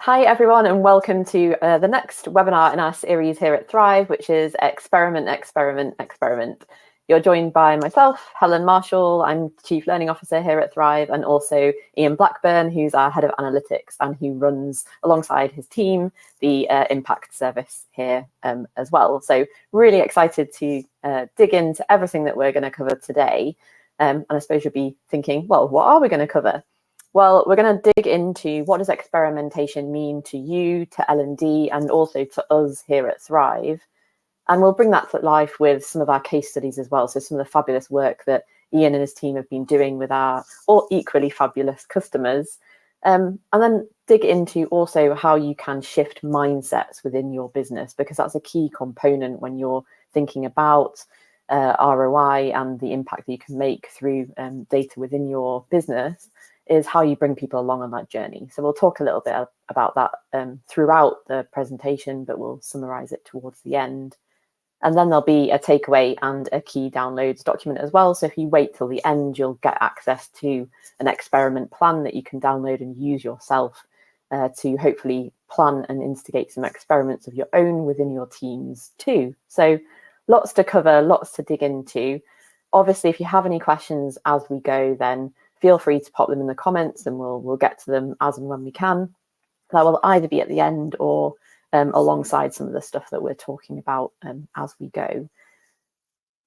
Hi everyone, and welcome to the next webinar in our series here at Thrive, which is Experiment, Experiment, Experiment. You're joined by myself, Helen Marshall. I'm Chief Learning Officer here at Thrive, and also Ian Blackburn, who's our Head of Analytics and who runs, alongside his team, the Impact Service here as well. So really excited to dig into everything that we're going to cover today. And I suppose you'll be thinking, well, what are we going to cover? Well, we're going to dig into what does experimentation mean to you, to L&D, and also to us here at Thrive. And we'll bring that to life with some of our case studies as well. So some of the fabulous work that Ian and his team have been doing with our all equally fabulous customers. And then dig into also how you can shift mindsets within your business, because that's a key component when you're thinking about ROI and the impact that you can make through data within your business, is how you bring people along on that journey. So we'll talk a little bit about that throughout the presentation, but we'll summarize it towards the end. And then there'll be a takeaway and a key downloads document as well. So if you wait till the end, you'll get access to an experiment plan that you can download and use yourself to hopefully plan and instigate some experiments of your own within your teams too. So lots to cover, lots to dig into. Obviously, if you have any questions as we go, then feel free to pop them in the comments and we'll get to them as and when we can. That will either be at the end or alongside some of the stuff that we're talking about as we go.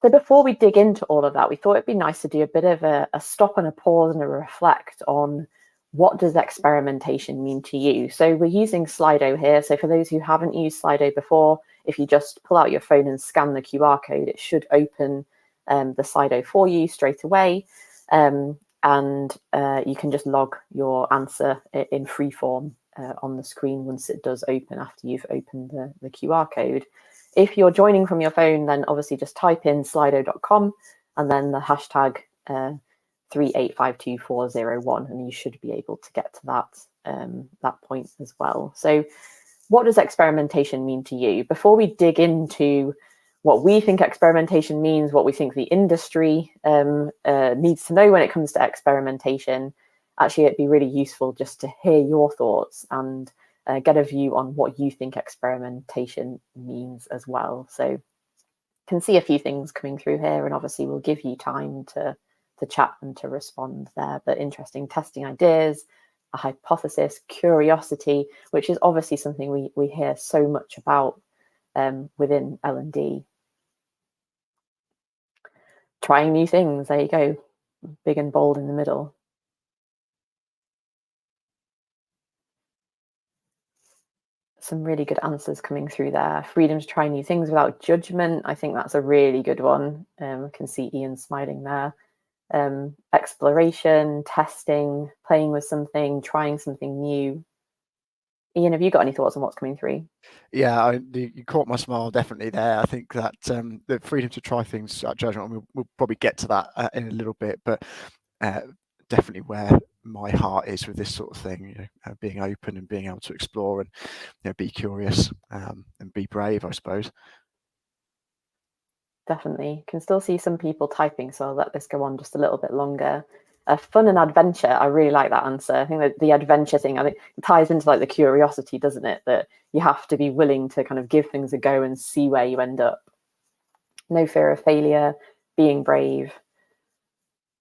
So before we dig into all of that, we thought it'd be nice to do a bit of a stop and a pause and a reflect on what does experimentation mean to you. So we're using Slido here. So for those who haven't used Slido before, if you just pull out your phone and scan the QR code, it should open the Slido for you straight away. And you can just log your answer in free form on the screen once it does open after you've opened the QR code. If you're joining from your phone, then obviously just type in slido.com and then the hashtag 3852401, and you should be able to get to that point as well. So what does experimentation mean to you? Before we dig into what we think experimentation means, what we think the industry needs to know when it comes to experimentation, actually it'd be really useful just to hear your thoughts and get a view on what you think experimentation means as well. So you can see a few things coming through here, and obviously we'll give you time to chat and to respond there. But interesting testing ideas, a hypothesis, curiosity, which is obviously something we hear so much about within L&D. Trying new things, there you go, big and bold in the middle. Some really good answers coming through there. Freedom to try new things without judgment. I think that's a really good one. I can see Ian smiling there. Exploration, testing, playing with something, trying something new. Ian, have you got any thoughts on what's coming through? Yeah, you caught my smile definitely there. I think that the freedom to try things without judgment, we'll probably get to that in a little bit, but definitely where my heart is with this sort of thing, being open and being able to explore and be curious and be brave, I suppose. Definitely. Can still see some people typing, so I'll let this go on just a little bit longer. Fun and adventure. I really like that answer. I think that the adventure thing, I think it ties into like the curiosity, doesn't it? That you have to be willing to kind of give things a go and see where you end up. No fear of failure, being brave.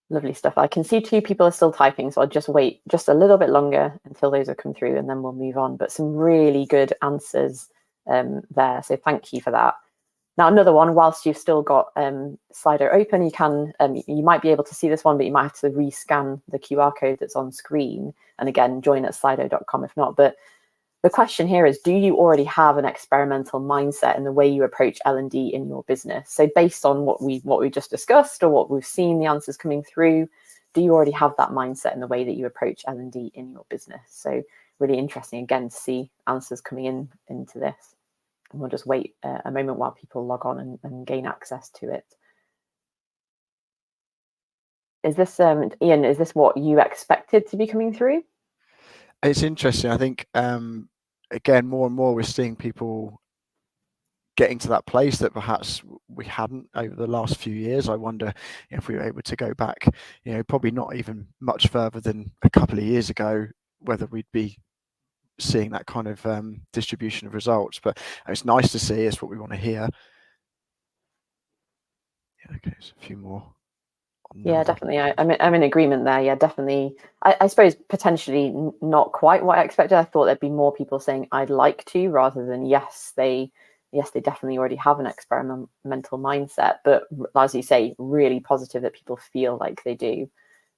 Lovely stuff. I can see 2 people are still typing, so I'll just wait just a little bit longer until those have come through and then we'll move on. But some really good answers there. So thank you for that. Now, another one, whilst you've still got Slido open, you can you might be able to see this one, but you might have to rescan the QR code that's on screen. And again, join at slido.com if not. But the question here is, do you already have an experimental mindset in the way you approach L&D in your business? So based on what we just discussed or what we've seen, the answers coming through, do you already have that mindset in the way that you approach L&D in your business? So really interesting, again, to see answers coming into this. And we'll just wait a moment while people log on and gain access to it. Is this, Ian, is this what you expected to be coming through? It's interesting. I think, again, more and more we're seeing people getting to that place that perhaps we hadn't over the last few years. I wonder if we were able to go back, probably not even much further than a couple of years ago, whether we'd be seeing that kind of distribution of results. But it's nice to see. It's what we want to hear. Yeah, okay, so a few more. Yeah, definitely. I'm in agreement there. Yeah, definitely. I suppose potentially not quite what I expected. I thought there'd be more people saying I'd like to, rather than yes, they definitely already have an experimental mindset. But as you say, really positive that people feel like they do,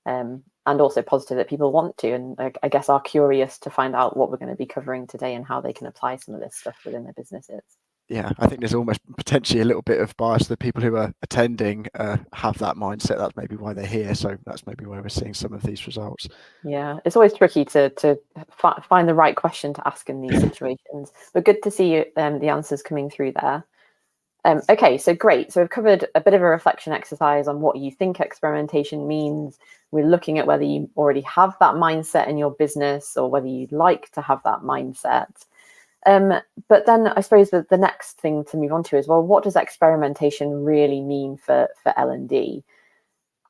and also positive that people want to, and I guess are curious to find out what we're going to be covering today and how they can apply some of this stuff within their businesses. Yeah, I think there's almost potentially a little bit of bias. The people who are attending have that mindset. That's maybe why they're here. So that's maybe why we're seeing some of these results. Yeah, it's always tricky to find the right question to ask in these situations. But good to see the answers coming through there. Okay, so great. So we've covered a bit of a reflection exercise on what you think experimentation means. We're looking at whether you already have that mindset in your business or whether you'd like to have that mindset. But then I suppose that the next thing to move on to is, well, what does experimentation really mean for L&D?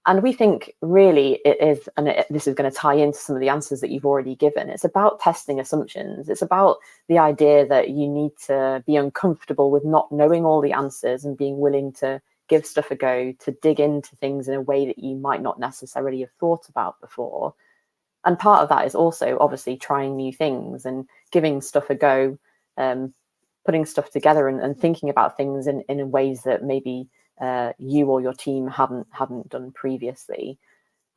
And we think really it is, and this is going to tie into some of the answers that you've already given. It's about testing assumptions. It's about the idea that you need to be uncomfortable with not knowing all the answers and being willing to give stuff a go, to dig into things in a way that you might not necessarily have thought about before. And part of that is also obviously trying new things and giving stuff a go, putting stuff together and thinking about things in ways that maybe you or your team hadn't done previously.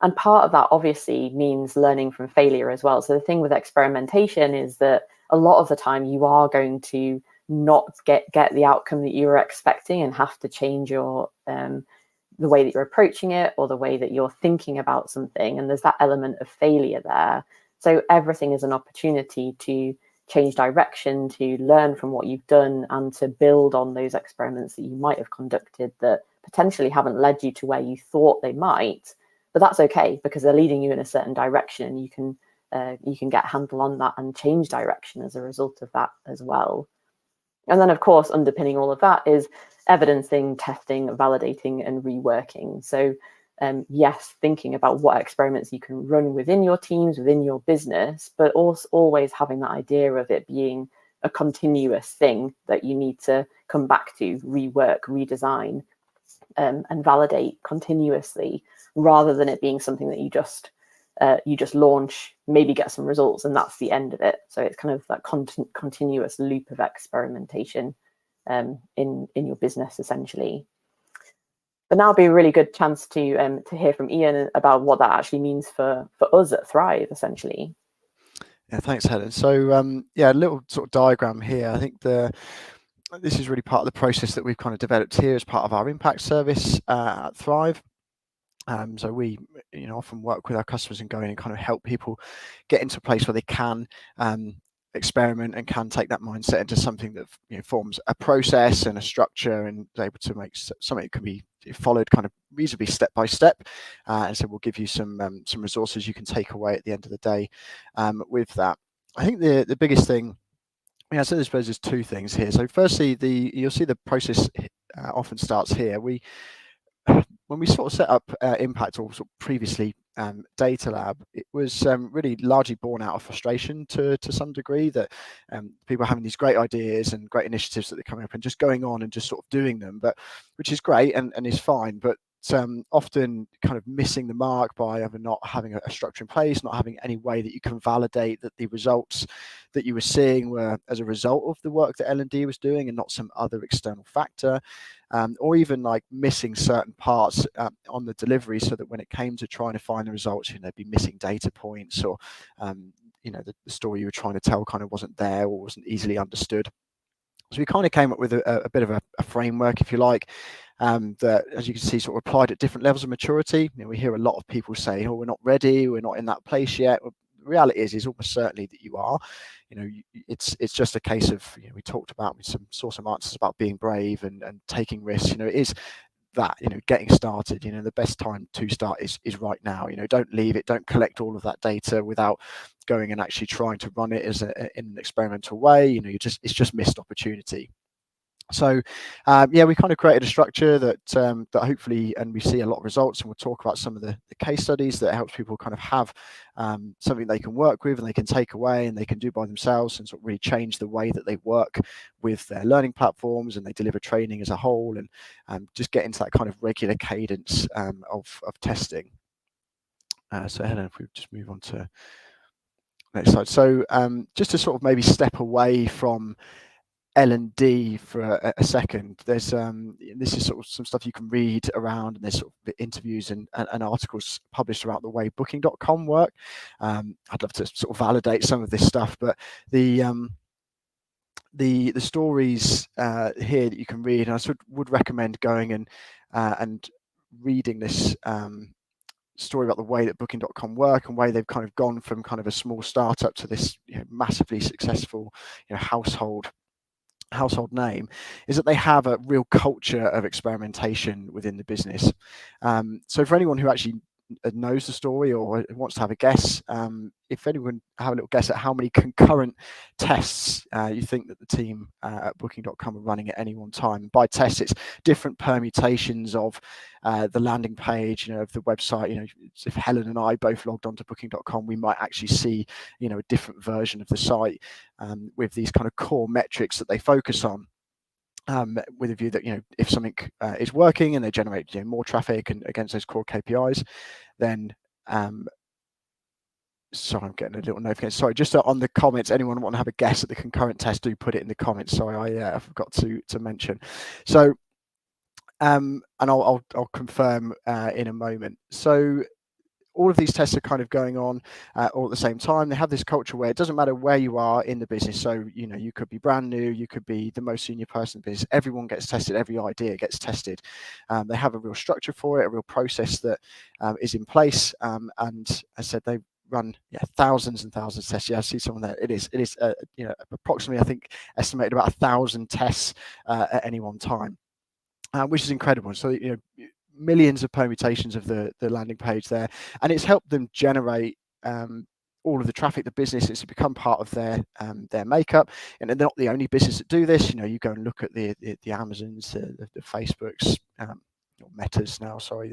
And part of that obviously means learning from failure as well. So the thing with experimentation is that a lot of the time you are going to not get the outcome that you were expecting and have to change your the way that you're approaching it or the way that you're thinking about something. And there's that element of failure there. So everything is an opportunity to change direction, to learn from what you've done, and to build on those experiments that you might have conducted that potentially haven't led you to where you thought they might. But that's okay, because they're leading you in a certain direction, and you can get a handle on that and change direction as a result of that as well. And then, of course, underpinning all of that is evidencing, testing, validating, and reworking. So yes, thinking about what experiments you can run within your teams, within your business, but also always having that idea of it being a continuous thing that you need to come back to, rework, redesign, and validate continuously, rather than it being something that you just launch, maybe get some results, and that's the end of it. So it's kind of that continuous loop of experimentation in your business, essentially. But now would be a really good chance to hear from Ian about what that actually means for us at Thrive, essentially. Yeah, thanks, Helen. So yeah, a little sort of diagram here. I think this is really part of the process that we've kind of developed here as part of our impact service at Thrive. So we, often work with our customers and go in and kind of help people get into a place where they can experiment and can take that mindset into something that forms a process and a structure and is able to make something that can be followed kind of reasonably step by step. And so we'll give you some resources you can take away at the end of the day with that. I think the biggest thing, so I suppose there's two things here. So firstly, you'll see the process often starts here. When we sort of set up Impact, or sort of previously Data Lab, it was really largely born out of frustration to some degree, that people are having these great ideas and great initiatives that they're coming up and just going on and just sort of doing them, but which is great and is fine, but often kind of missing the mark by either not having a structure in place, not having any way that you can validate that the results that you were seeing were as a result of the work that L&D was doing and not some other external factor, or even like missing certain parts on the delivery, so that when it came to trying to find the results, they'd be missing data points, or the story you were trying to tell kind of wasn't there or wasn't easily understood. So we kind of came up with a bit of a framework, if you like, that, as you can see, sort of applied at different levels of maturity. We hear a lot of people say, "Oh, we're not ready, we're not in that place yet." Well, the reality is almost certainly that you are. It's just a case of, we talked about, we saw some answers about being brave and taking risks. It is that, getting started. The best time to start is right now. Don't leave it, don't collect all of that data without going and actually trying to run it in an experimental way. It's just missed opportunity. So yeah, we kind of created a structure that that hopefully, and we see a lot of results, and we'll talk about some of the case studies that helps people kind of have something they can work with and they can take away and they can do by themselves, and sort of really change the way that they work with their learning platforms and they deliver training as a whole, and just get into that kind of regular cadence of testing. So Helen, if we just move on to next slide. So just to sort of maybe step away from L&D for a second, there's this is sort of some stuff you can read around, and there's sort of interviews and articles published about the way Booking.com work. I'd love to sort of validate some of this stuff, but the stories here that you can read, and I would recommend going and reading this story about the way that Booking.com work and way they've kind of gone from kind of a small startup to this massively successful household name, is that they have a real culture of experimentation within the business. So for anyone who actually knows the story or wants to have a guess, if anyone have a little guess at how many concurrent tests you think that the team at Booking.com are running at any one time. By tests, it's different permutations of the landing page, of the website. If Helen and I both logged onto Booking.com, we might actually see a different version of the site with these kind of core metrics that they focus on. With a view that if something is working and they generate more traffic and against those core KPIs, then sorry, I'm getting a little notification. Sorry, just on the comments, anyone want to have a guess at the concurrent test, do put it in the comments. Sorry, I forgot to mention. So and I'll confirm in a moment. So all of these tests are kind of going on all at the same time. They have this culture where it doesn't matter where you are in the business. So, you could be brand new, you could be the most senior person in the business. Everyone gets tested, every idea gets tested. They have a real structure for it, a real process that is in place. And as I said, they run thousands and thousands of tests. I see someone there. It is approximately, I think, estimated about 1,000 tests at any one time, which is incredible. So, millions of permutations of the landing page there, and it's helped them generate all of the traffic. The business has become part of their makeup, and they're not the only business that do this. You go and look at the Amazons, the Facebooks, or Metas now, sorry,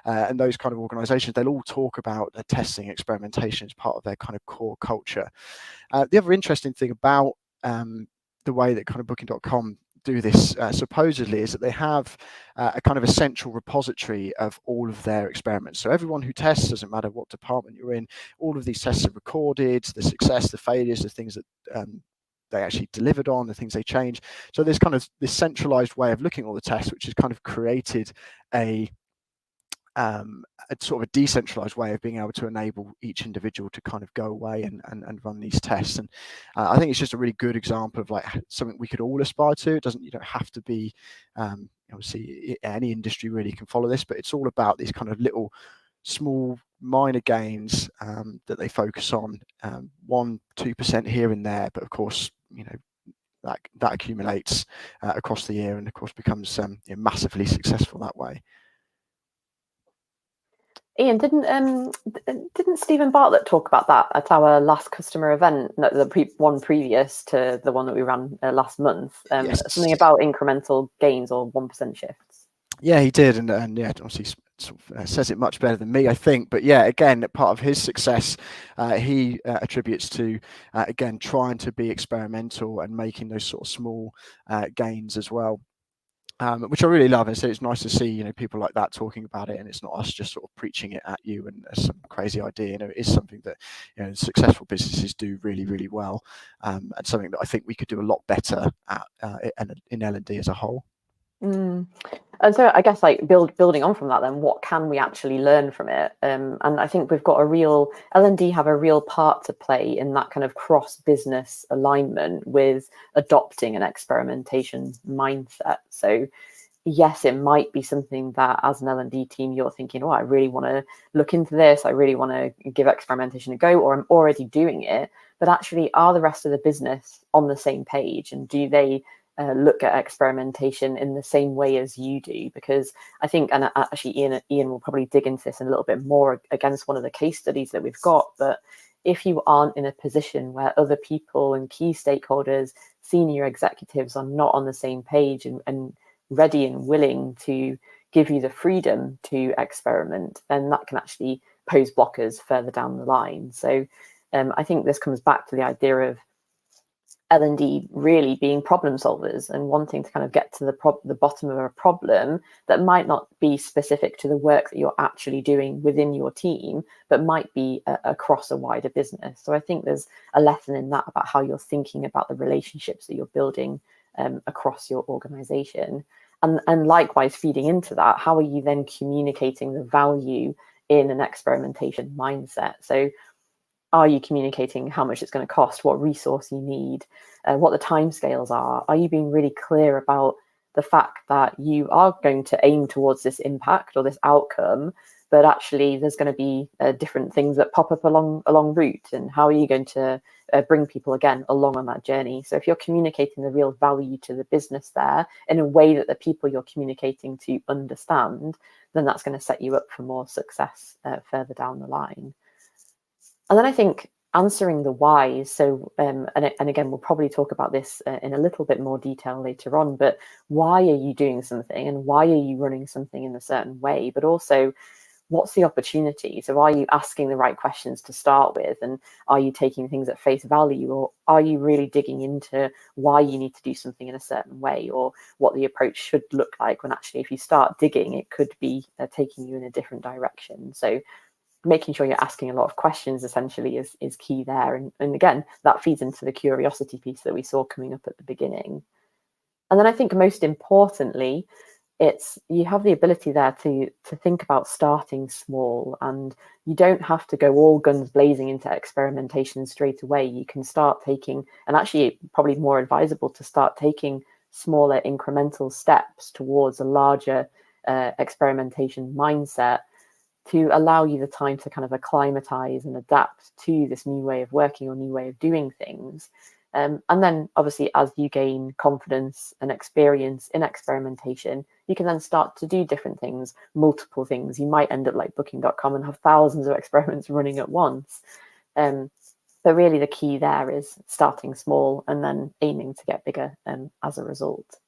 and those kind of organizations. They'll all talk about testing, experimentation as part of their kind of core culture. The other interesting thing about the way that kind of Booking.com do this supposedly is that they have a kind of a central repository of all of their experiments. So everyone who tests, doesn't matter what department you're in, all of these tests are recorded, the success, the failures, the things that they actually delivered on, the things they changed. So there's kind of this centralized way of looking at all the tests, which has kind of created a sort of a decentralized way of being able to enable each individual to kind of go away and run these tests. And I think it's just a really good example of like something we could all aspire to. You don't have to be, obviously any industry really can follow this, but it's all about these kind of little small minor gains that they focus on, 1-2% here and there, but of course, that accumulates across the year and of course becomes massively successful that way. Ian, didn't Stephen Bartlett talk about that at our last customer event, one previous to the one that we ran last month? Yes. Something about incremental gains or 1% shifts. Yeah, he did, and yeah, obviously sort of, says it much better than me, I think. But yeah, again, part of his success, he attributes to again trying to be experimental and making those sort of small gains as well. Which I really love, and so it's nice to see people like that talking about it, and it's not us just sort of preaching it at you and as some crazy idea. It is something that successful businesses do really, really well, and something that I think we could do a lot better at in L&D as a whole. And so I guess like building on from that, then what can we actually learn from it? And I think we've got L&D have a real part to play in that kind of cross-business alignment with adopting an experimentation mindset. So yes, it might be something that as an L&D team, you're thinking, I really want to look into this. I really want to give experimentation a go, or I'm already doing it. But actually, are the rest of the business on the same page? And do they look at experimentation in the same way as you do? Because I think, and actually Ian will probably dig into this a little bit more against one of the case studies that we've got, but if you aren't in a position where other people and key stakeholders senior executives are not on the same page and ready and willing to give you the freedom to experiment, then that can actually pose blockers further down the line. So I think this comes back to the idea of L&D really being problem solvers and wanting to kind of get to the bottom of a problem that might not be specific to the work that you're actually doing within your team, but might be across a wider business. So I think there's a lesson in that about how you're thinking about the relationships that you're building across your organization. And likewise, feeding into that, how are you then communicating the value in an experimentation mindset? So are you communicating how much it's going to cost, what resource you need, what the timescales are? Are you being really clear about the fact that you are going to aim towards this impact or this outcome, but actually there's going to be different things that pop up along route, and how are you going to bring people again along on that journey? So if you're communicating the real value to the business there in a way that the people you're communicating to understand, then that's going to set you up for more success further down the line. And then I think answering the whys. So, and again, we'll probably talk about this in a little bit more detail later on, but why are you doing something and why are you running something in a certain way? But also, what's the opportunity? So are you asking the right questions to start with? And are you taking things at face value? Or are you really digging into why you need to do something in a certain way, or what the approach should look like, when actually, if you start digging, it could be taking you in a different direction? So making sure you're asking a lot of questions essentially is key there. And again, that feeds into the curiosity piece that we saw coming up at the beginning. And then I think most importantly, it's you have the ability there to think about starting small, and you don't have to go all guns blazing into experimentation straight away. You can start taking, and actually probably more advisable to start taking smaller incremental steps towards a larger experimentation mindset, to allow you the time to kind of acclimatize and adapt to this new way of working or new way of doing things. And then obviously, as you gain confidence and experience in experimentation, you can then start to do different things, multiple things. You might end up like booking.com and have thousands of experiments running at once. But really the key there is starting small and then aiming to get bigger as a result.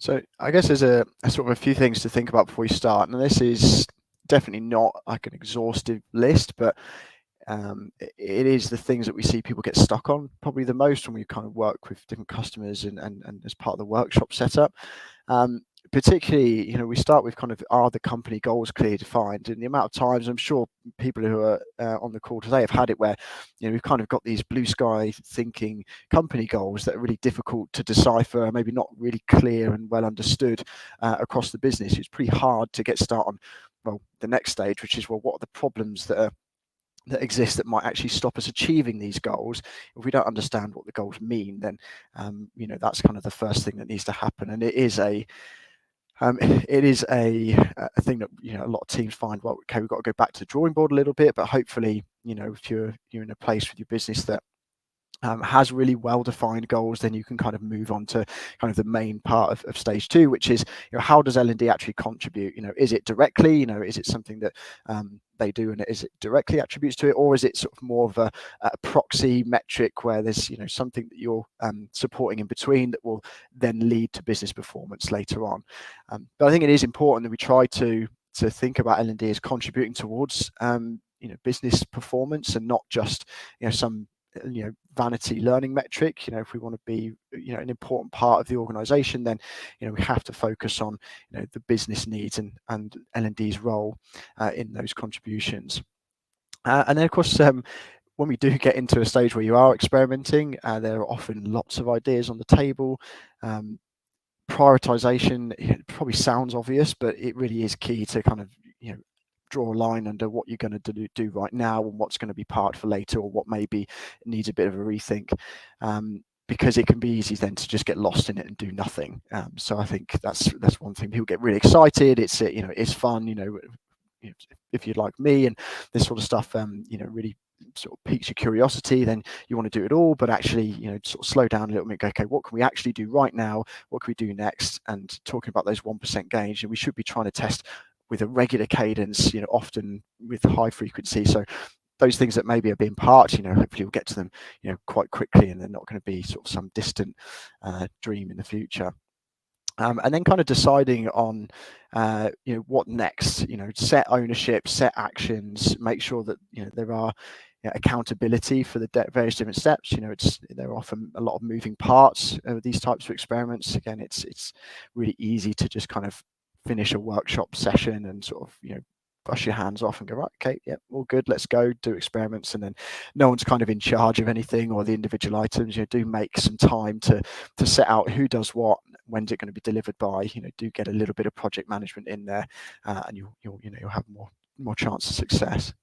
So I guess there's a sort of a few things to think about before you start, and this is definitely not like an exhaustive list, but it is the things that we see people get stuck on probably the most when we kind of work with different customers and as part of the workshop setup. Particularly, we start with kind of, are the company goals clearly defined? And the amount of times, I'm sure people who are on the call today have had it where, we've kind of got these blue sky thinking company goals that are really difficult to decipher, maybe not really clear and well understood across the business. It's pretty hard to get started on, well, the next stage, which is, well, what are the problems that exist that might actually stop us achieving these goals? If we don't understand what the goals mean, then that's kind of the first thing that needs to happen. And it is a thing that a lot of teams find, well, okay, we've got to go back to the drawing board a little bit, but hopefully if you're in a place with your business that has really well-defined goals, then you can kind of move on to kind of the main part of stage 2, which is how does L&D actually contribute? Is it directly, is it something that they do and is it directly attributes to it, or is it sort of more of a proxy metric where there's something that you're supporting in between that will then lead to business performance later on? But I think it is important that we try to think about L&D as contributing towards business performance, and not just some vanity learning metric. If we want to be an important part of the organization, then we have to focus on the business needs and L&D's role in those contributions. And then of course, when we do get into a stage where you are experimenting, there are often lots of ideas on the table. Prioritization, it probably sounds obvious, but it really is key to kind of draw a line under what you're going to do right now and what's going to be parked for later, or what maybe needs a bit of a rethink, because it can be easy then to just get lost in it and do nothing. So I think that's one thing. People get really excited. It's it's fun. If you're like me and this sort of stuff, really sort of piques your curiosity, then you want to do it all. But actually, sort of slow down a little bit. Go, okay, what can we actually do right now? What can we do next? And talking about those 1% gains, we should be trying to test with a regular cadence, often with high frequency. So those things that maybe are being parked, hopefully we'll get to them, quite quickly, and they're not going to be sort of some distant dream in the future. And then kind of deciding on, what next, set ownership, set actions, make sure that, there are accountability for the various different steps. There are often a lot of moving parts of these types of experiments. Again, it's really easy to just kind of finish a workshop session and sort of, brush your hands off and go, right, okay, yeah, all good, let's go do experiments, and then no one's kind of in charge of anything or the individual items. Do make some time to set out who does what, when's it going to be delivered by. Do get a little bit of project management in there, and you'll have more chance of success.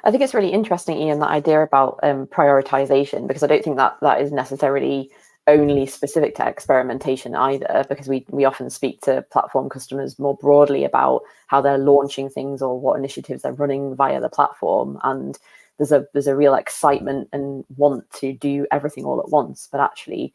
I think it's really interesting, Ian, that idea about prioritization, because I don't think that is necessarily only specific to experimentation either, because we often speak to platform customers more broadly about how they're launching things or what initiatives they're running via the platform, and there's a real excitement and want to do everything all at once. But actually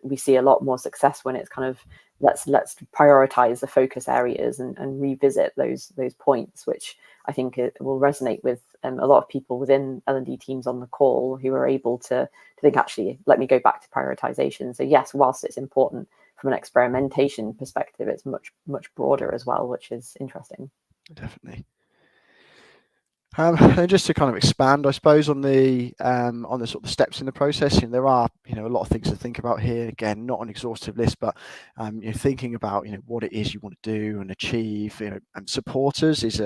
we see a lot more success when it's kind of let's prioritize the focus areas and revisit those points, which I think it will resonate with a lot of people within L&D teams on the call who are able to think, actually, let me go back to prioritization. So yes, whilst it's important from an experimentation perspective, it's much broader as well, which is interesting. Definitely. And just to kind of expand, I suppose, on the sort of steps in the process, there are a lot of things to think about here. Again, not an exhaustive list, but thinking about what it is you want to do and achieve. And supporters is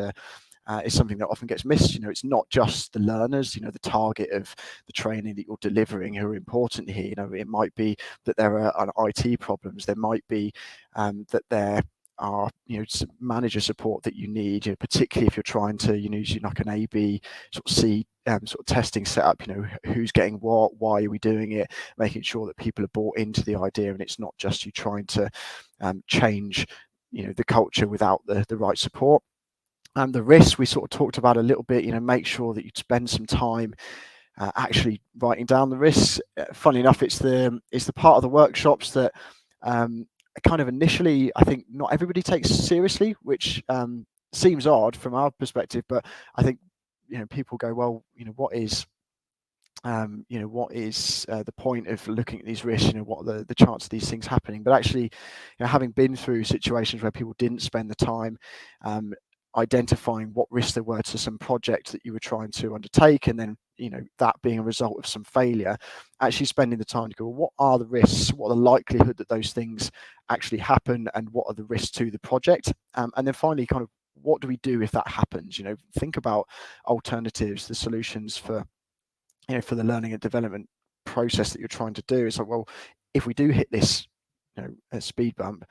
something that often gets missed. It's not just the learners, the target of the training that you're delivering who are important here. It might be that there are IT problems. There might be that there are some manager support that you need, particularly if you're trying to use like an A/B sort of C sort of testing setup. Who's getting what, why are we doing it, making sure that people are bought into the idea, and it's not just you trying to change the culture without the right support. And the risks we sort of talked about a little bit. Make sure that you spend some time actually writing down the risks. Funnily enough, it's the part of the workshops that kind of initially I think not everybody takes seriously, which seems odd from our perspective, but I think people go, well, what is the point of looking at these risks? What are the chance of these things happening? But actually, having been through situations where people didn't spend the time identifying what risks there were to some project that you were trying to undertake, and then that being a result of some failure, actually spending the time to go, well, what are the risks, what are the likelihood that those things actually happen, and what are the risks to the project, and then finally kind of what do we do if that happens. Think about alternatives, the solutions for the learning and development process that you're trying to do. It's like, well, if we do hit this a speed bump,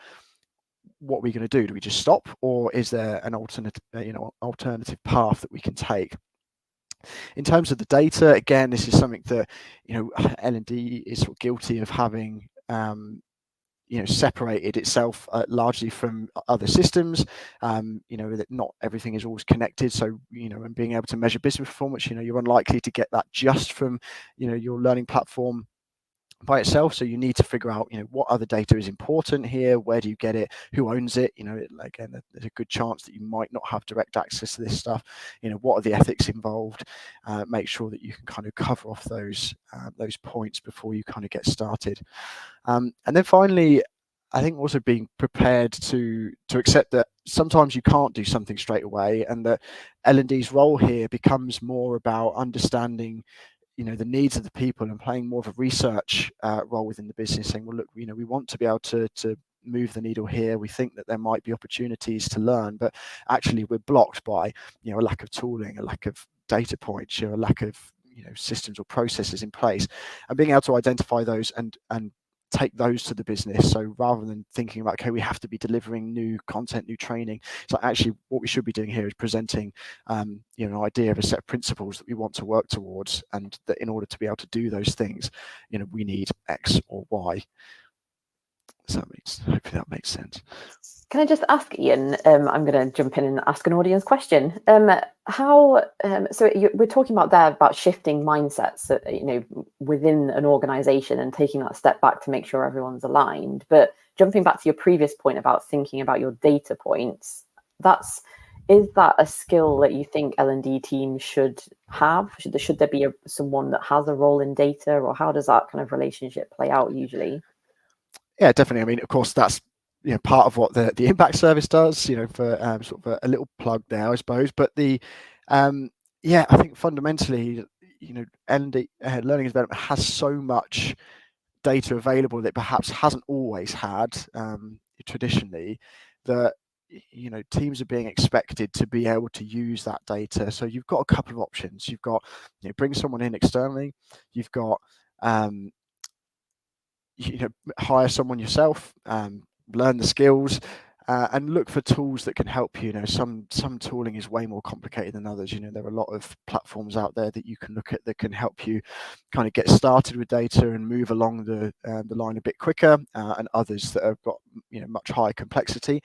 what are we going to do? Do we just stop, or is there an alternative path that we can take? In terms of the data, again, this is something that L&D is sort of guilty of having separated itself largely from other systems. That not everything is always connected. So and being able to measure business performance, you're unlikely to get that just from your learning platform by itself. So you need to figure out what other data is important here, where do you get it, who owns it. Again, there's a good chance that you might not have direct access to this stuff. What are the ethics involved? Make sure that you can kind of cover off those points before you kind of get started. And then finally, I think also being prepared to accept that sometimes you can't do something straight away, and that L&D's role here becomes more about understanding the needs of the people and playing more of a research role within the business, saying, well, look, we want to be able to move the needle here. We think that there might be opportunities to learn, but actually we're blocked by a lack of tooling, a lack of data points, a lack of systems or processes in place, and being able to identify those and take those to the business. So rather than thinking about, okay, we have to be delivering new content, new training, so actually what we should be doing here is presenting an idea of a set of principles that we want to work towards, and that in order to be able to do those things, we need X or Y. So hopefully that makes sense. Can I just ask, Ian, I'm going to jump in and ask an audience question. We're talking about there about shifting mindsets, within an organization and taking that step back to make sure everyone's aligned. But jumping back to your previous point about thinking about your data points, that's Is that a skill that you think L&D teams should have? Should there be someone that has a role in data, or how does that kind of relationship play out usually? Yeah, definitely. I mean, of course, that's part of what the impact service does. For sort of a little plug there, I suppose. But I think fundamentally, L&D learning and development has so much data available that perhaps hasn't always had traditionally, that teams are being expected to be able to use that data. So you've got a couple of options. You've got bring someone in externally. You've got hire someone yourself, learn the skills, and look for tools that can help you. Some tooling is way more complicated than others. There are a lot of platforms out there that you can look at that can help you kind of get started with data and move along the line a bit quicker, and others that have got much higher complexity.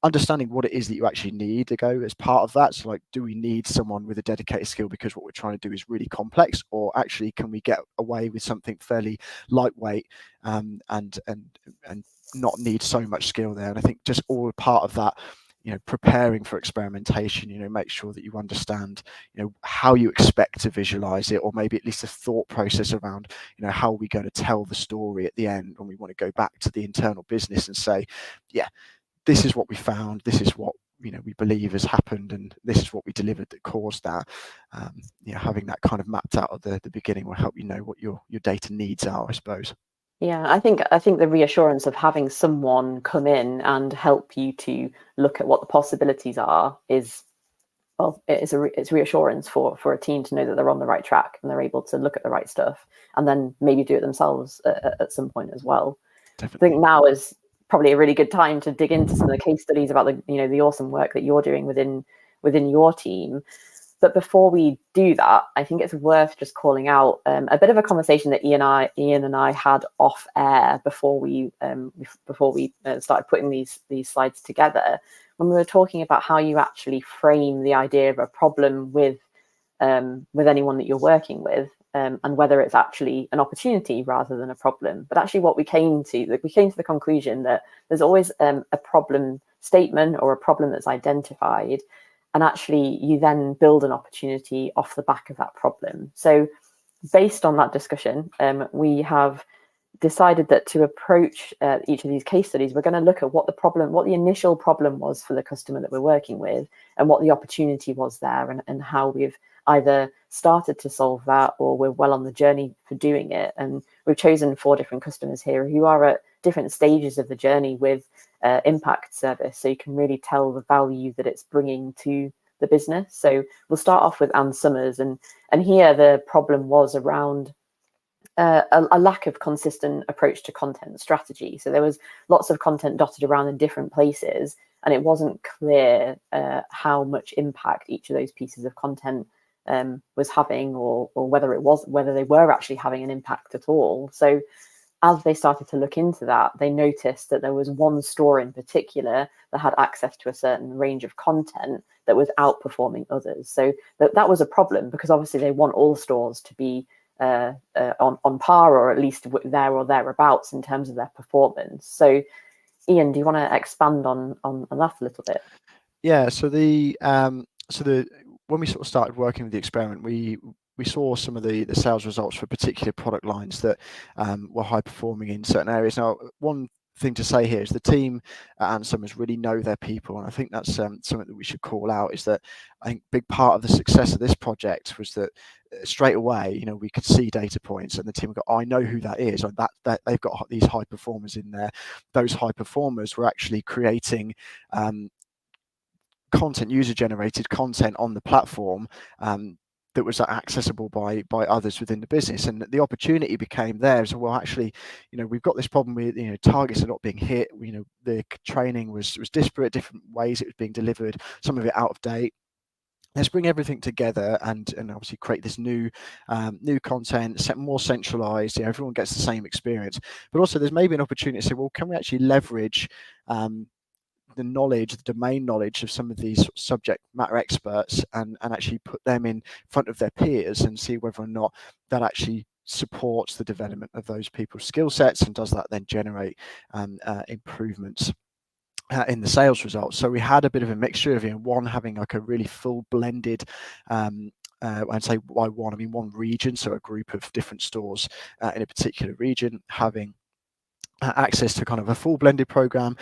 Understanding what it is that you actually need to go as part of that. So, like, do we need someone with a dedicated skill because what we're trying to do is really complex, or actually can we get away with something fairly lightweight, and not need so much skill there? And I think just all part of that, preparing for experimentation, make sure that you understand, how you expect to visualize it, or maybe at least a thought process around, how are we going to tell the story at the end when we want to go back to the internal business and say, yeah, this is what we found, this is what we believe has happened, and this is what we delivered that caused that. Having that kind of mapped out at the beginning will help know what your data needs are, I suppose. Yeah, I think the reassurance of having someone come in and help you to look at what the possibilities are is, well, it's reassurance for a team to know that they're on the right track and they're able to look at the right stuff and then maybe do it themselves at some point as well. Definitely. I think now is probably a really good time to dig into some of the case studies about the awesome work that you're doing within your team. But before we do that, I think it's worth just calling out a bit of a conversation that Ian and I had off air before we started putting these slides together, when we were talking about how you actually frame the idea of a problem with anyone that you're working with, and whether it's actually an opportunity rather than a problem. But actually, what we came to the conclusion that there's always a problem statement or a problem that's identified, and actually you then build an opportunity off the back of that problem. So based on that discussion, we have decided that to approach each of these case studies, we're going to look at what the initial problem was for the customer that we're working with, and what the opportunity was there, and how we've either started to solve that or we're well on the journey for doing it. And we've chosen 4 different customers here who are at different stages of the journey with impact service, so you can really tell the value that it's bringing to the business. So we'll start off with Anne Summers, and here the problem was around a lack of consistent approach to content strategy. So there was lots of content dotted around in different places, and it wasn't clear how much impact each of those pieces of content was having, or whether they were actually having an impact at all. So as they started to look into that, they noticed that there was one store in particular that had access to a certain range of content that was outperforming others. So that was a problem, because obviously they want all stores to be on par, or at least there or thereabouts in terms of their performance. So Ian, do you want to expand on that a little bit? Yeah, so when we sort of started working with the experiment, we saw some of the sales results for particular product lines that were high performing in certain areas. Now, one thing to say here is the team at Anne Summers really know their people, and I think that's something that we should call out, is that I think a big part of the success of this project was that straight away, we could see data points, and the team would go, I know who that is, or that they've got these high performers in there. Those high performers were actually creating content, user generated content on the platform that was accessible by others within the business. And the opportunity became there. So, well, actually, we've got this problem with targets are not being hit. The training was disparate, different ways it was being delivered, some of it out of date. Let's bring everything together and obviously create this new content, more centralized. Everyone gets the same experience, but also there's maybe an opportunity to say, well, can we actually leverage the knowledge, the domain knowledge of some of these subject matter experts, and actually put them in front of their peers and see whether or not that actually supports the development of those people's skill sets, and does that then generate improvements in the sales results. So we had a bit of a mixture of, one having like a really full blended, I'd say by one, I mean one region, so a group of different stores in a particular region having access to kind of a full blended program,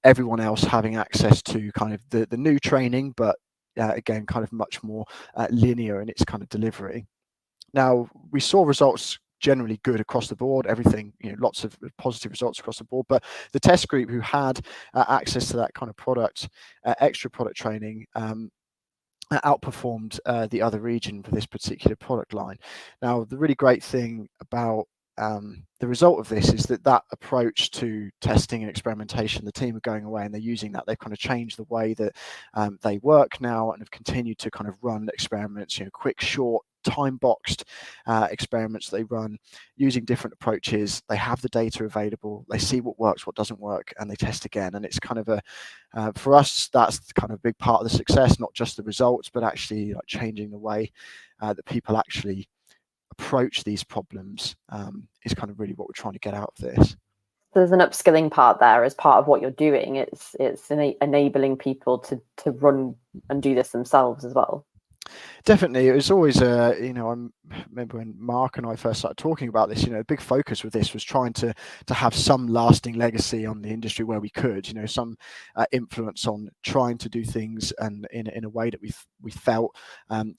everyone else having access to kind of the new training, but again, kind of much more linear in its kind of delivery. Now, we saw results generally good across the board, everything, lots of positive results across the board, but the test group who had access to that kind of product, extra product training, outperformed the other region for this particular product line. Now, the really great thing about the result of this is that approach to testing and experimentation, the team are going away and they're using that. They've kind of changed the way that they work now and have continued to kind of run experiments, quick, short, time-boxed experiments they run using different approaches. They have the data available, they see what works, what doesn't work, and they test again. And it's kind of for us, that's kind of a big part of the success, not just the results, but actually like changing the way that people actually approach these problems is kind of really what we're trying to get out of this. There's an upskilling part there as part of what you're doing. It's enabling people to run and do this themselves as well. Definitely, it was always I remember when Mark and I first started talking about this, a big focus with this was trying to have some lasting legacy on the industry where we could, some influence on trying to do things and in a way that we felt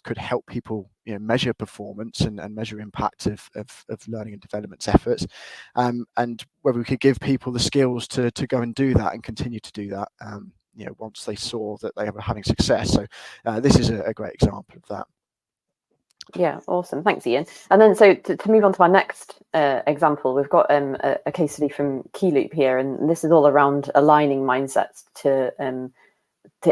could help people measure performance and measure impact of learning and development efforts, and whether we could give people the skills to go and do that and continue to do that once they saw that they were having success. So this is a great example of that. Yeah, awesome. Thanks, Ian. And then so to move on to our next example, we've got a case study from Keyloop here, and this is all around aligning mindsets to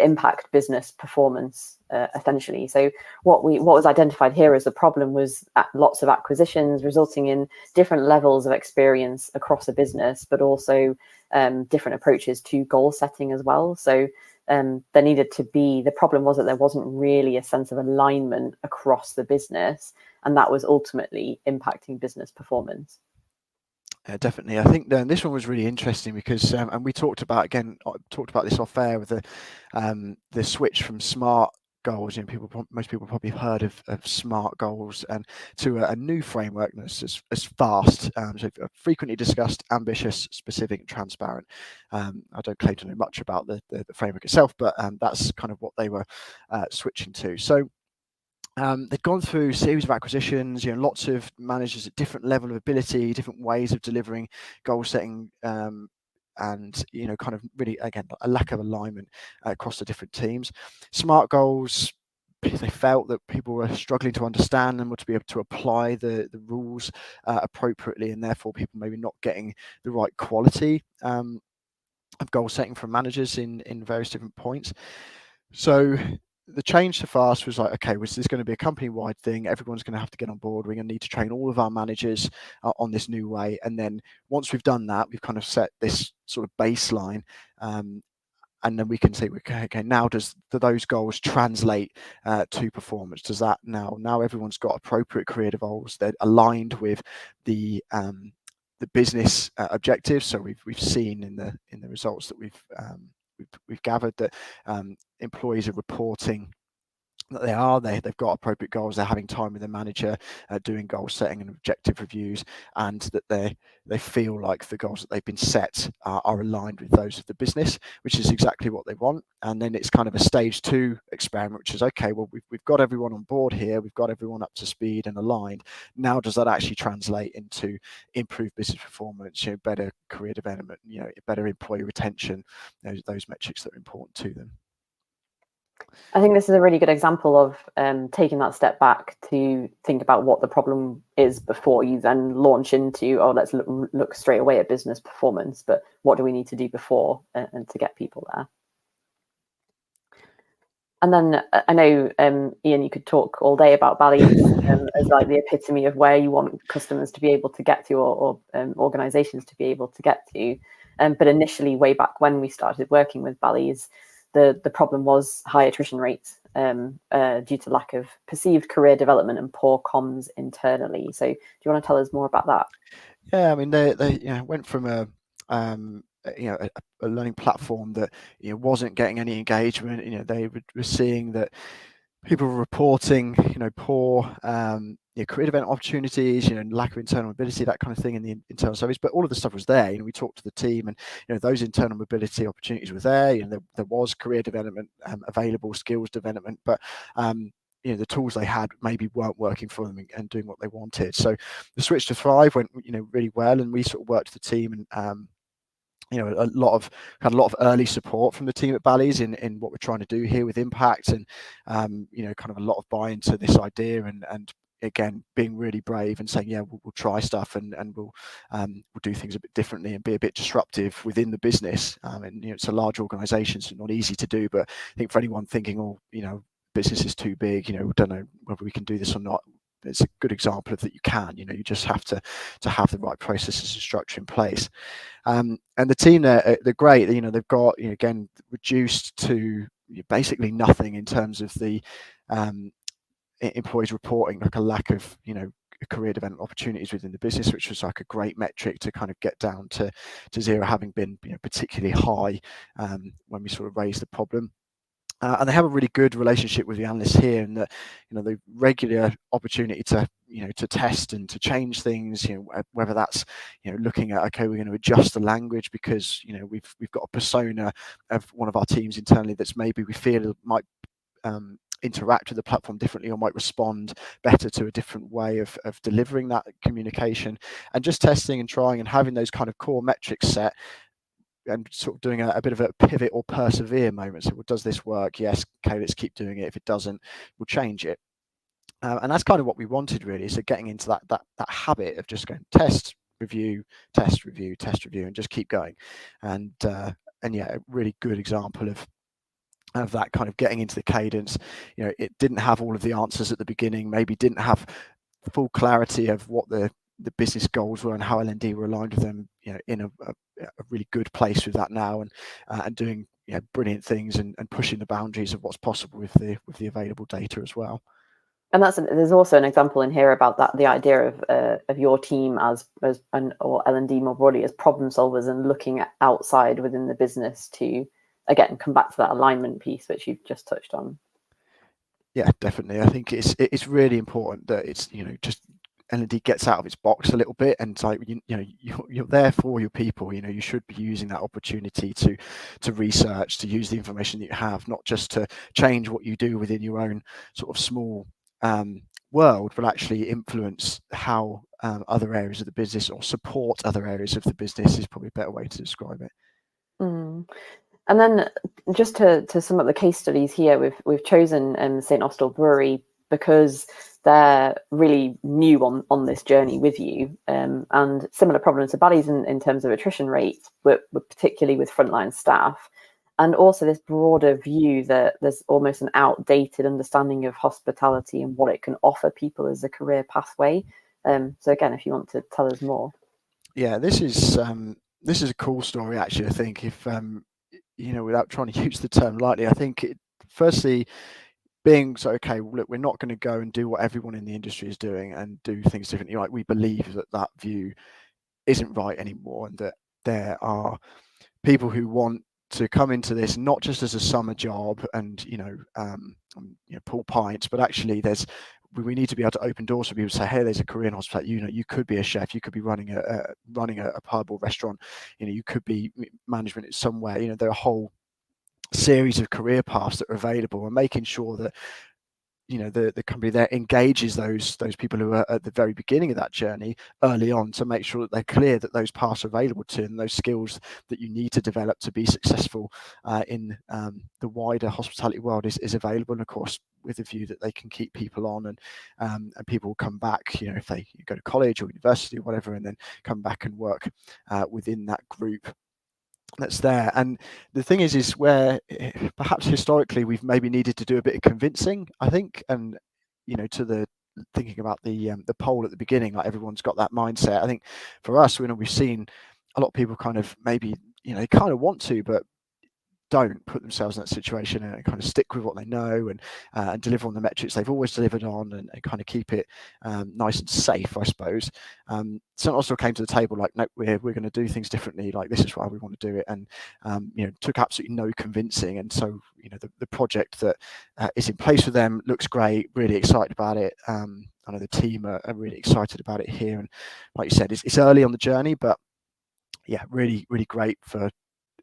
impact business performance, essentially. So what was identified here as a problem was lots of acquisitions resulting in different levels of experience across a business, but also different approaches to goal setting as well. So there needed to be, the problem was that there wasn't really a sense of alignment across the business, and that was ultimately impacting business performance. Definitely. I think this one was really interesting because, and we talked about this off air with the switch from SMART goals. Most people probably have heard of SMART goals, and to a new framework that's as fast. So frequently discussed, ambitious, specific, and transparent. I don't claim to know much about the framework itself, but that's kind of what they were switching to. So they've gone through a series of acquisitions, lots of managers at different level of ability, different ways of delivering goal setting, and kind of really, again, a lack of alignment across the different teams. SMART goals, they felt that people were struggling to understand them or to be able to apply the rules appropriately, and therefore people maybe not getting the right quality of goal setting from managers in various different points. So the change to FAST was like, okay, was this going to be a company-wide thing? Everyone's going to have to get on board. We're going to need to train all of our managers on this new way. And then once we've done that, we've kind of set this sort of baseline. And then we can say, okay, now do those goals translate to performance? Does that now everyone's got appropriate career goals? They're aligned with the business objectives. So we've seen in the results that we've gathered that employees are reporting that they've got appropriate goals, they're having time with the manager, doing goal setting and objective reviews, and that they feel like the goals that they've been set are aligned with those of the business, which is exactly what they want. And then it's kind of a stage 2 experiment, which is, okay, well, we've got everyone on board here, we've got everyone up to speed and aligned. Now does that actually translate into improved business performance, better career development, better employee retention, those metrics that are important to them? I think this is a really good example of taking that step back to think about what the problem is before you then launch into, let's look straight away at business performance, but what do we need to do before and to get people there? And then I know, Ian, you could talk all day about Bally's as like the epitome of where you want customers to be able to get to, or organizations to be able to get to. But initially, way back when we started working with Bally's, the problem was high attrition rates due to lack of perceived career development and poor comms internally. So do you want to tell us more about that? Yeah, I mean, they went from a learning platform that wasn't getting any engagement. They were seeing that people were reporting poor career development opportunities, lack of internal mobility, that kind of thing in the internal surveys. But all of the stuff was there. We talked to the team, and those internal mobility opportunities were there. There was career development available, skills development, but the tools they had maybe weren't working for them and doing what they wanted. So the switch to Thrive went really well, and we sort of worked with the team and had a lot of early support from the team at Bally's in what we're trying to do here with Impact, and kind of a lot of buy into this idea, and again being really brave and saying, yeah, we'll try stuff, and we'll do things a bit differently and be a bit disruptive within the business. And it's a large organisation, so not easy to do. But I think for anyone thinking, business is too big, don't know whether we can do this or not, it's a good example of that you can. You just have to have the right processes and structure in place. And the team there, they're great. They've got again reduced to basically nothing in terms of the employees reporting like a lack of career development opportunities within the business, which was like a great metric to kind of get down to zero, having been particularly high when we sort of raised the problem. And they have a really good relationship with the analysts here, and that the regular opportunity to to test and to change things. Whether that's looking at, okay, we're going to adjust the language because we've got a persona of one of our teams internally that's maybe we feel might interact with the platform differently or might respond better to a different way of delivering that communication, and just testing and trying and having those kind of core metrics set, and sort of doing a bit of a pivot or persevere moment. So, well, does this work? Yes. Okay, let's keep doing it. If it doesn't, we'll change it. And that's kind of what we wanted, really. So getting into that habit of just going test, review, test, review, test, review, and just keep going. And yeah, a really good example of that kind of getting into the cadence. It didn't have all of the answers at the beginning, maybe didn't have full clarity of what the business goals were and how L&D were aligned with them, in a really good place with that now, and doing brilliant things and pushing the boundaries of what's possible with the available data as well. And there's also an example in here about that, the idea of your team or L&D more broadly as problem solvers, and looking at outside within the business to again come back to that alignment piece which you've just touched on. Yeah, definitely. I think it's really important that it's just L&D gets out of its box a little bit, and it's like you're there for your people. You should be using that opportunity to research, to use the information that you have, not just to change what you do within your own sort of small world, but actually influence how other areas of the business, or support other areas of the business, is probably a better way to describe it. And then just to sum up the case studies here, we've chosen St Austell Brewery because they're really new on this journey with you, and similar problems to Bally's in terms of attrition rates, but particularly with frontline staff, and also this broader view that there's almost an outdated understanding of hospitality and what it can offer people as a career pathway. So again, if you want to tell us more. Yeah, this is a cool story, actually. I think if without trying to use the term lightly, I think firstly being so, okay, look, we're not going to go and do what everyone in the industry is doing and do things differently. Like, we believe that view isn't right anymore, and that there are people who want to come into this not just as a summer job and pull pints, but actually we need to be able to open doors for people to say, hey, there's a career in hospitality. You could be a chef, you could be running a pub or restaurant, you could be management somewhere. There are a whole series of career paths that are available, and making sure that the company there engages those people who are at the very beginning of that journey early on, to make sure that they're clear that those paths are available to them, those skills that you need to develop to be successful in the wider hospitality world is available. And of course, with the view that they can keep people on, and people will come back, if they go to college or university or whatever, and then come back and work within that group that's there. And the thing is where perhaps historically we've maybe needed to do a bit of convincing, I think, and to the thinking about the poll at the beginning, like everyone's got that mindset. I think for us, we've seen a lot of people kind of maybe they kind of want to, but don't put themselves in that situation and kind of stick with what they know and deliver on the metrics they've always delivered on and kind of keep it nice and safe, I suppose. Some also came to the table like, no, we're going to do things differently. Like, this is why we want to do it, and took absolutely no convincing. And so the project that is in place for them looks great. Really excited about it. I know the team are really excited about it here, and like you said, it's early on the journey, but yeah, really great for.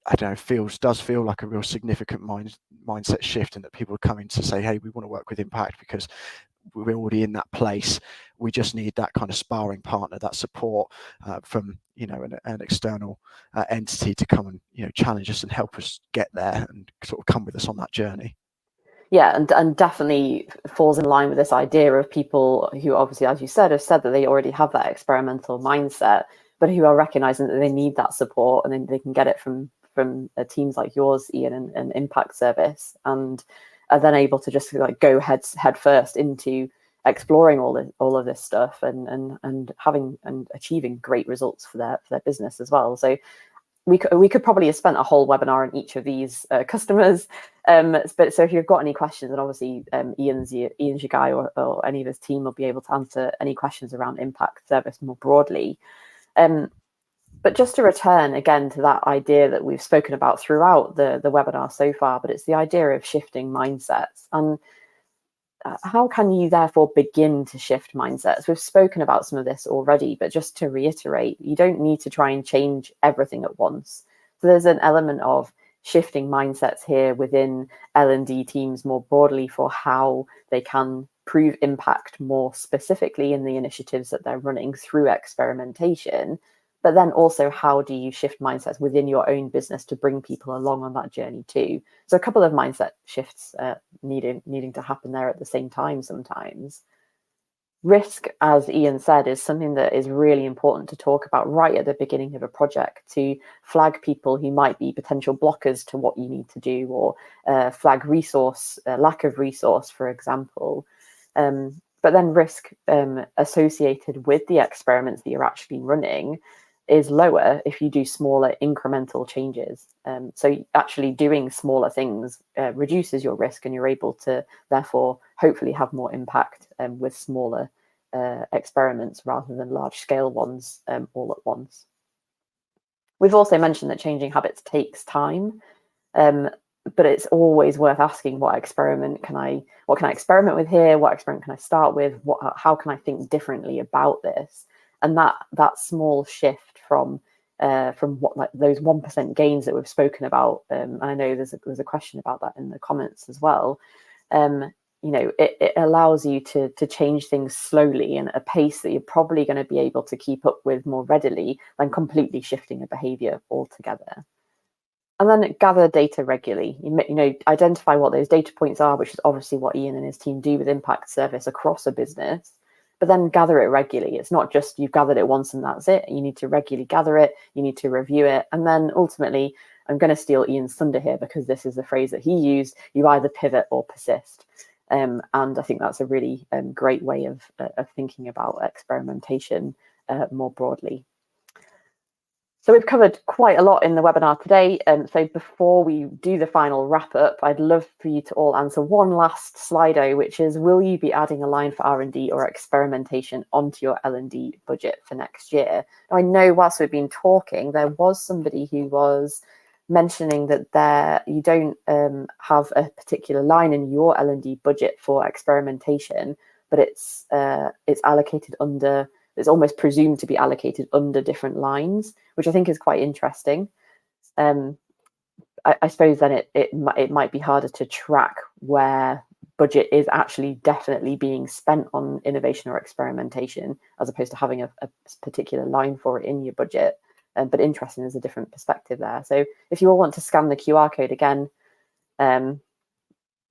I don't know, does feel like a real significant mindset shift, and that people are coming to say, hey, we want to work with impact because we're already in that place. We just need that kind of sparring partner, that support from an external entity to come and challenge us and help us get there and sort of come with us on that journey. Yeah, and definitely falls in line with this idea of people who obviously, as you said, have said that they already have that experimental mindset, but who are recognizing that they need that support, and then they can get it from teams like yours, Ian, and Impact Service, and are then able to just like go head first into exploring all of this stuff and having and achieving great results for their business as well. So we could probably have spent a whole webinar on each of these customers, but so if you've got any questions, and obviously Ian's your guy, or any of his team will be able to answer any questions around Impact Service more broadly. But just to return again to that idea that we've spoken about throughout the webinar so far, but it's the idea of shifting mindsets. And how can you therefore begin to shift mindsets? We've spoken about some of this already, but just to reiterate, you don't need to try and change everything at once. So there's an element of shifting mindsets here within L&D teams more broadly for how they can prove impact more specifically in the initiatives that they're running through experimentation. But then also, how do you shift mindsets within your own business to bring people along on that journey too? So a couple of mindset shifts needing to happen there at the same time sometimes. Risk, as Ian said, is something that is really important to talk about right at the beginning of a project, to flag people who might be potential blockers to what you need to do, or flag lack of resource, for example. But then risk associated with the experiments that you're actually running is lower if you do smaller incremental changes. So actually doing smaller things reduces your risk, and you're able to therefore hopefully have more impact with smaller experiments rather than large scale ones all at once. We've also mentioned that changing habits takes time, but it's always worth asking, what can I experiment with here? What experiment can I start with? How can I think differently about this? And that small shift from what, like those 1% gains that we've spoken about, and I know there's a question about that in the comments as well. It allows you to change things slowly and at a pace that you're probably going to be able to keep up with more readily than completely shifting a behavior altogether. And then gather data regularly. Identify what those data points are, which is obviously what Ian and his team do with Impact Service across a business. But then gather it regularly. It's not just you've gathered it once and that's it. You need to regularly gather it. You need to review it. And then ultimately, I'm going to steal Ian's thunder here because this is the phrase that he used, you either pivot or persist. And I think that's a really great way of thinking about experimentation more broadly. So we've covered quite a lot in the webinar today. So before we do the final wrap up, I'd love for you to all answer one last Slido, which is, will you be adding a line for R&D or experimentation onto your L&D budget for next year? Now, I know whilst we've been talking, there was somebody who was mentioning that you don't have a particular line in your L&D budget for experimentation, but it's allocated under, it's almost presumed to be allocated under different lines, which I think is quite interesting. I suppose then it might be harder to track where budget is actually definitely being spent on innovation or experimentation, as opposed to having a particular line for it in your budget. But interesting, there's a different perspective there. So if you all want to scan the QR code again,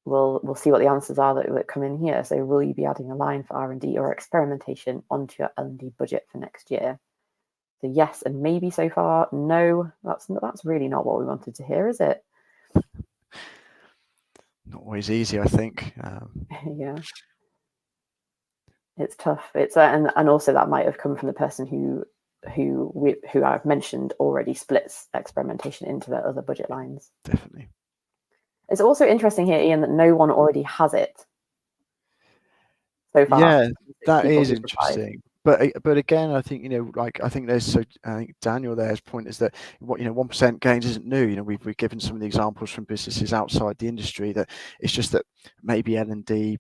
we'll see what the answers are that come in here. So will you be adding a line for R&D or experimentation onto your L&D budget for next year? So yes and maybe so far. No, that's really not what we wanted to hear, is it? Not always easy, I think. Yeah, it's tough. It's and also that might have come from the person who I've mentioned already splits experimentation into their other budget lines. Definitely. It's also interesting here, Ian, that no one already has it so far. Yeah, that People is who've replied. interesting. But again, I think, you know, like I think Daniel there's point is that what, you know, 1% gains isn't new. You know, we've given some of the examples from businesses outside the industry, that it's just that maybe L&D,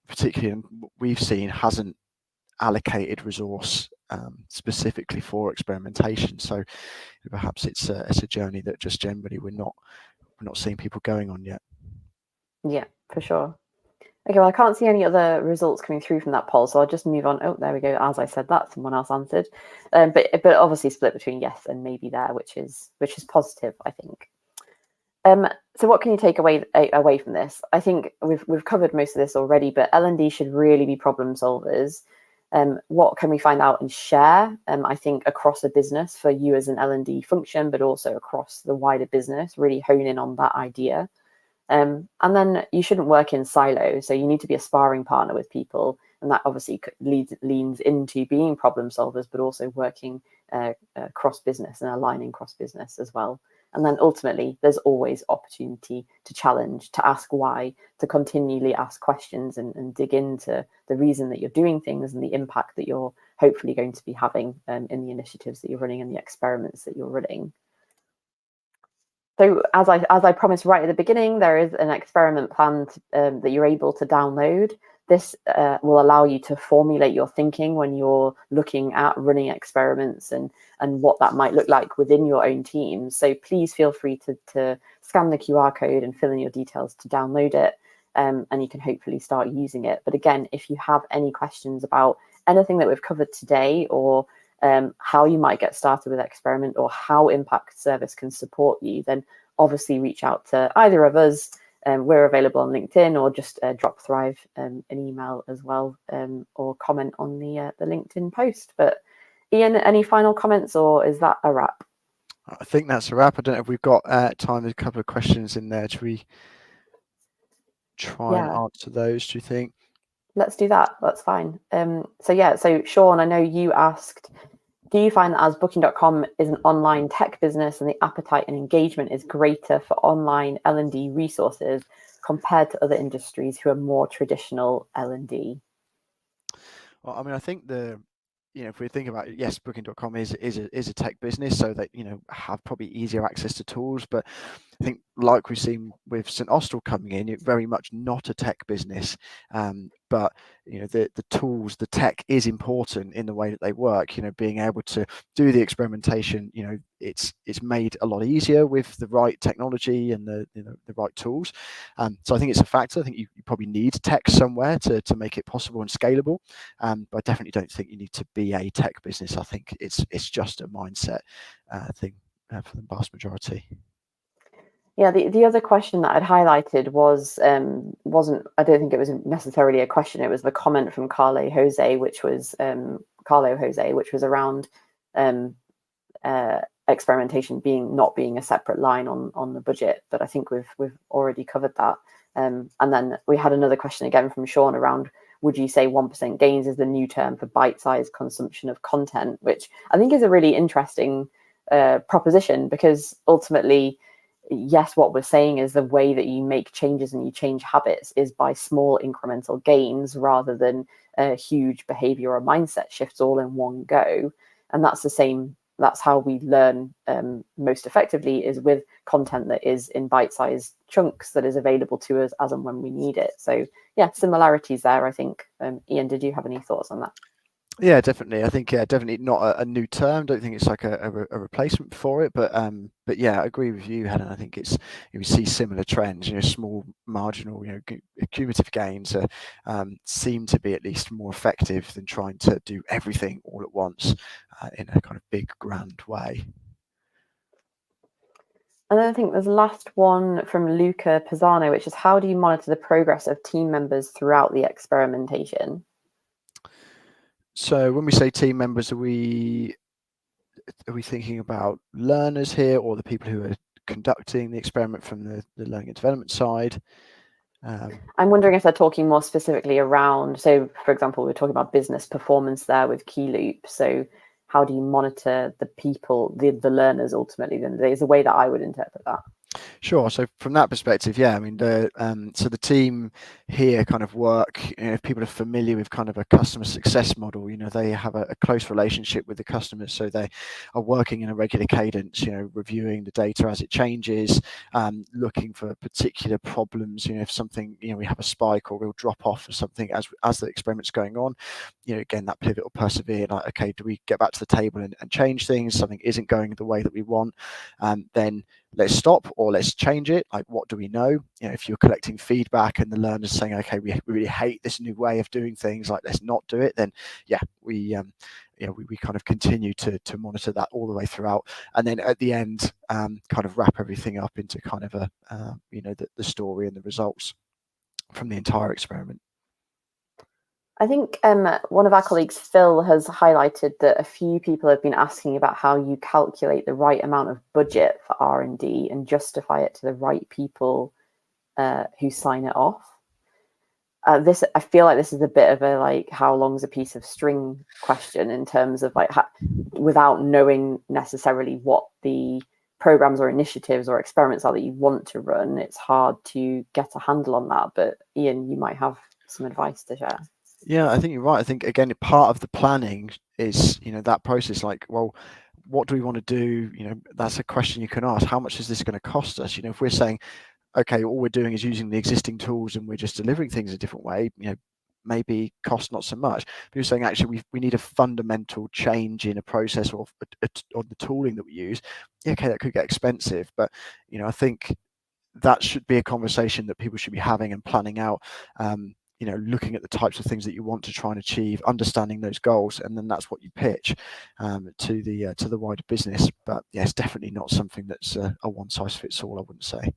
particularly we've seen, hasn't allocated resource specifically for experimentation. So perhaps it's a journey that just generally we're not seeing people going on yet. Yeah, for sure. Okay, well, I can't see any other results coming through from that poll, so I'll just move on. Oh, there we go. As I said that, someone else answered. But obviously split between yes and maybe there, which is positive, I think. So what can you take away from this? I think we've covered most of this already, but L&D should really be problem solvers. What can we find out and share? I think across a business for you as an L&D function, but also across the wider business, really hone in on that idea. And then you shouldn't work in silos. So you need to be a sparring partner with people. And that obviously leans into being problem solvers, but also working cross business and aligning cross business as well. And then ultimately, there's always opportunity to challenge, to ask why, to continually ask questions and dig into the reason that you're doing things and the impact that you're hopefully going to be having in the initiatives that you're running and the experiments that you're running. So as I promised right at the beginning, there is an experiment plan that you're able to download. This will allow you to formulate your thinking when you're looking at running experiments and what that might look like within your own team. So please feel free to scan the QR code and fill in your details to download it, and you can hopefully start using it. But again, if you have any questions about anything that we've covered today, or how you might get started with experiment, or how impact service can support you, then obviously reach out to either of us. We're available on LinkedIn, or just drop Thrive an email as well, or comment on the LinkedIn post. But Ian, any final comments, or is that a wrap? I think that's a wrap. I don't know if we've got time. There's a couple of questions in there. Should we try and answer those, do you think? Let's do that. That's fine. So Sean, I know you asked, do you find that as Booking.com is an online tech business and the appetite and engagement is greater for online L&D resources compared to other industries who are more traditional L&D? Well, I mean, I think if we think about it, yes, Booking.com is a tech business, so that, you know, have probably easier access to tools. But I think, like we've seen with St Austell coming in, it's very much not a tech business. But you know, the tools, the tech is important in the way that they work. You know, being able to do the experimentation, you know, it's made a lot easier with the right technology and the right tools. So I think it's a factor. I think you probably need tech somewhere to make it possible and scalable. But I definitely don't think you need to be a tech business. I think it's just a mindset thing for the vast majority. Yeah, the other question that I'd highlighted wasn't, I don't think it was necessarily a question. It was the comment from Carlo Jose, which was around experimentation not being a separate line on the budget. But I think we've already covered that. And then we had another question again from Sean around, would you say 1% gains is the new term for bite-sized consumption of content, which I think is a really interesting proposition, because ultimately, yes, what we're saying is the way that you make changes and you change habits is by small incremental gains rather than huge behavior or mindset shifts all in one go. And that's the same. That's how we learn most effectively, is with content that is in bite-sized chunks that is available to us as and when we need it. So yeah, similarities there, I think. Ian, did you have any thoughts on that? Yeah, definitely. I think definitely not a new term. Don't think it's like a replacement for it, but yeah, I agree with you, Helen. I think we see similar trends. You know, small marginal, you know, cumulative gains seem to be at least more effective than trying to do everything all at once in a kind of big grand way. And then I think there's last one from Luca Pisano, which is, how do you monitor the progress of team members throughout the experimentation? So when we say team members, are we thinking about learners here, or the people who are conducting the experiment from the learning and development side? I'm wondering if they're talking more specifically around, so for example, we're talking about business performance there with Keyloop. So how do you monitor the people, the learners ultimately? Then there's a way that I would interpret that. Sure. So from that perspective, yeah, I mean, so the team here kind of work, if people are familiar with kind of a customer success model, they have a close relationship with the customers. So they are working in a regular cadence, reviewing the data as it changes, looking for particular problems, if something, we have a spike or real drop off or something as the experiment's going on, again, that pivot or persevere, like, okay, do we get back to the table and change things? Something isn't going the way that we want, then let's stop or let's change it. Like, what do we know? If you're collecting feedback and the learner's saying, okay, we really hate this new way of doing things, like, let's not do it, then yeah, we kind of continue to monitor that all the way throughout, and then at the end, kind of wrap everything up into kind of the story and the results from the entire experiment. I think one of our colleagues, Phil, has highlighted that a few people have been asking about how you calculate the right amount of budget for R&D and justify it to the right people who sign it off. I feel like this is a bit of a like, how long's a piece of string question, in terms of like without knowing necessarily what the programs or initiatives or experiments are that you want to run, it's hard to get a handle on that. But Ian, you might have some advice to share. Yeah, I think you're right. I think, again, part of the planning is, that process, like, well, what do we want to do? That's a question you can ask. How much is this going to cost us? If we're saying, okay, all we're doing is using the existing tools and we're just delivering things a different way, maybe cost not so much. But you're saying, actually, we need a fundamental change in a process or the tooling that we use. Yeah, okay, that could get expensive, but I think that should be a conversation that people should be having and planning out. Looking at the types of things that you want to try and achieve, understanding those goals, and then that's what you pitch to the wider business. But yeah, it's definitely not something that's a one size fits all, I wouldn't say.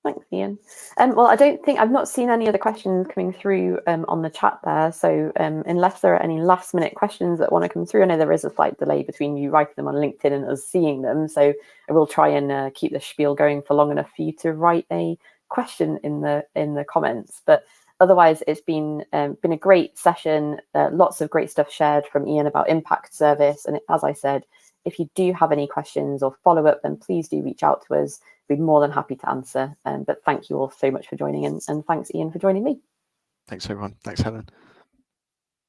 Thanks, Ian. Well, I've not seen any other questions coming through on the chat there. So unless there are any last minute questions that want to come through, I know there is a slight delay between you writing them on LinkedIn and us seeing them. So I will try and keep the spiel going for long enough for you to write a question in the comments. But otherwise, it's been a great session. Lots of great stuff shared from Ian about impact service. And as I said, if you do have any questions or follow up, then please do reach out to us. We'd be more than happy to answer. But thank you all so much for joining in, and thanks, Ian, for joining me. Thanks, everyone. Thanks, Helen.